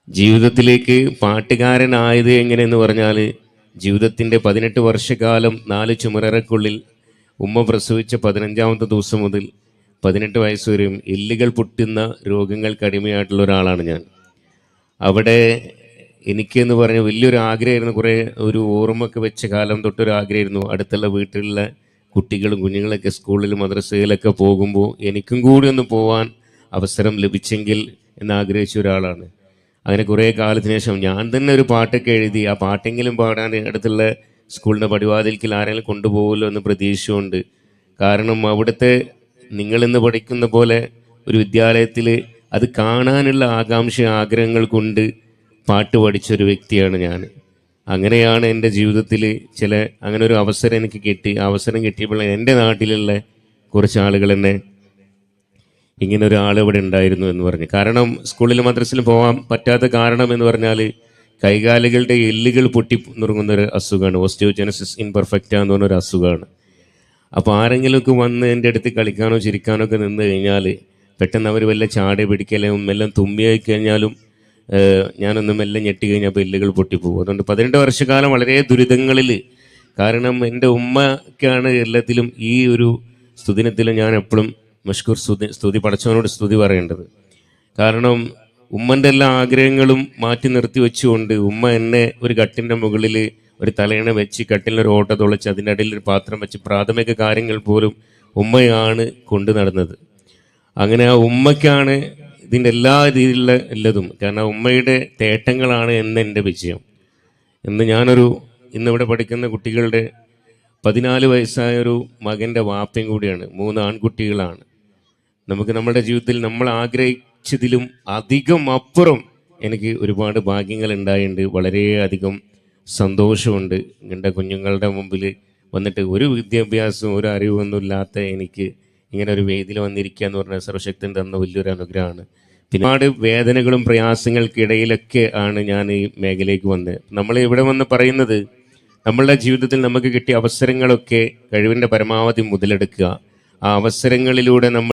ജീവിതത്തിലേക്ക് പാട്ടുകാരനായത് എങ്ങനെയെന്ന് പറഞ്ഞാൽ ജീവിതത്തിൻ്റെ 18 വർഷക്കാലം 4 ചുമരറക്കുള്ളിൽ ഉമ്മ പ്രസവിച്ച 15ാമത്തെ ദിവസം മുതൽ 18 വയസ്സ് വരെയും എല്ലുകൾ പൊട്ടുന്ന രോഗങ്ങൾക്ക് അടിമയായിട്ടുള്ള ഒരാളാണ് ഞാൻ. അവിടെ എനിക്കെന്ന് പറഞ്ഞ വലിയൊരു ആഗ്രഹമായിരുന്നു. കുറേ ഒരു ഓർമ്മയൊക്കെ വെച്ച കാലം തൊട്ടൊരു ആഗ്രഹമായിരുന്നു. അടുത്തുള്ള വീട്ടിലുള്ള കുട്ടികളും കുഞ്ഞുങ്ങളൊക്കെ സ്കൂളിൽ മദ്രസയിലൊക്കെ പോകുമ്പോൾ എനിക്കും കൂടി ഒന്ന് പോകാൻ അവസരം ലഭിച്ചെങ്കിൽ എന്നാഗ്രഹിച്ച ഒരാളാണ്. അങ്ങനെ കുറേ കാലത്തിന് ശേഷം ഞാൻ തന്നെ ഒരു പാട്ടൊക്കെ എഴുതി ആ പാട്ടെങ്കിലും പാടാൻ അടുത്തുള്ള സ്കൂളിൻ്റെ പടിവാതിൽക്കിൽ ആരെങ്കിലും കൊണ്ടുപോകുമല്ലോ എന്ന് പ്രതീക്ഷിച്ചുകൊണ്ട്. കാരണം അവിടുത്തെ നിങ്ങളിന്ന് പഠിക്കുന്ന പോലെ ഒരു വിദ്യാലയത്തിൽ അത് കാണാനുള്ള ആകാംക്ഷ ആഗ്രഹങ്ങൾ കൊണ്ട് പാട്ട് പഠിച്ചൊരു വ്യക്തിയാണ് ഞാൻ. അങ്ങനെയാണ് എൻ്റെ ജീവിതത്തിൽ അങ്ങനെ ഒരു അവസരം എനിക്ക് കിട്ടി. ആ അവസരം കിട്ടിയപ്പോൾ എൻ്റെ നാട്ടിലുള്ള കുറച്ച് ആളുകൾ എന്നെ ഇങ്ങനെ ഒരാൾ ഇവിടെ ഉണ്ടായിരുന്നു എന്ന് പറഞ്ഞു. കാരണം സ്കൂളിൽ മദ്രസയിൽ പോകാൻ പറ്റാത്ത കാരണം എന്ന് പറഞ്ഞാൽ കൈകാലുകളുടെ എല്ലുകൾ പൊട്ടി നുറുങ്ങുന്നൊരു അസുഖമാണ്, ഓസ്റ്റിയോജെനസിസ് ഇംപെർഫെക്റ്റ എന്ന് പറഞ്ഞൊരു അസുഖമാണ്. അപ്പോൾ ആരെങ്കിലുമൊക്കെ വന്ന് എൻ്റെ അടുത്ത് കളിക്കാനോ ചിരിക്കാനോ ഒക്കെ നിന്ന് കഴിഞ്ഞാൽ പെട്ടെന്ന് അവർ വല്ല ചാടി പിടിക്കലും എല്ലാം തുമ്മിയായി കഴിഞ്ഞാലും ഞാനൊന്നും എല്ലാം ഞെട്ടി കഴിഞ്ഞപ്പോൾ എല്ലുകൾ പൊട്ടിപ്പോകും. അതുകൊണ്ട് 18 വർഷക്കാലം വളരെ ദുരിതങ്ങളിൽ. കാരണം എൻ്റെ ഉമ്മയ്ക്കാണ് എല്ലാത്തിലും ഈ ഒരു സ്തുതിനത്തിൽ ഞാൻ എപ്പോഴും മഷ്കൂർ സ്തുതി പടച്ചവനോട് സ്തുതി പറയേണ്ടത്. കാരണം ഉമ്മൻ്റെ എല്ലാ ആഗ്രഹങ്ങളും മാറ്റി നിർത്തി വെച്ചുകൊണ്ട് ഉമ്മ എന്നെ ഒരു കട്ടിൻ്റെ മുകളിൽ ഒരു തലയണ വെച്ച് കട്ടിലൊരു ഓട്ട തുളച്ച് അതിൻ്റെ ഇടയിൽ ഒരു പാത്രം വെച്ച് പ്രാഥമിക കാര്യങ്ങൾ പോലും ഉമ്മയാണ് കൊണ്ടു നടന്നത്. അങ്ങനെ ആ ഉമ്മയ്ക്കാണ് ഇതിൻ്റെ എല്ലാ രീതിയിലുള്ള എല്ലാതും. കാരണം ഉമ്മയുടെ തേട്ടങ്ങളാണ് എൻ്റെ വിജയം. ഇന്നിവിടെ പഠിക്കുന്ന കുട്ടികളുടെ 14 വയസ്സായൊരു മകൻ്റെ വാപ്പയും കൂടിയാണ്. 3 ആൺകുട്ടികളാണ്. നമുക്ക് നമ്മുടെ ജീവിതത്തിൽ നമ്മൾ ആഗ്രഹിച്ചതിലും അധികം അപ്പുറം എനിക്ക് ഒരുപാട് ഭാഗ്യങ്ങൾ ഉണ്ടായിട്ടുണ്ട്. വളരെയധികം സന്തോഷമുണ്ട് എൻ്റെ കുഞ്ഞുങ്ങളുടെ മുമ്പിൽ വന്നിട്ട്. ഒരു വിദ്യാഭ്യാസവും ഒരു അറിവൊന്നും ഇല്ലാത്ത എനിക്ക് ഇങ്ങനെ ഒരു വേദിയിൽ വന്നിരിക്കുക എന്ന് പറഞ്ഞാൽ സർവശക്തൻ തന്ന വലിയൊരു അനുഗ്രഹമാണ്. പിന്നെ ഒരുപാട് വേദനകളും പ്രയാസങ്ങൾക്കിടയിലൊക്കെ ആണ് ഞാൻ ഈ മേഖലയ്ക്ക് വന്നത്. നമ്മൾ ഇവിടെ വന്ന് പറയുന്നത് നമ്മളുടെ ജീവിതത്തിൽ നമുക്ക് കിട്ടിയ അവസരങ്ങളൊക്കെ കഴിവിൻ്റെ പരമാവധി മുതലെടുക്കുക. ആ അവസരങ്ങളിലൂടെ നമ്മൾ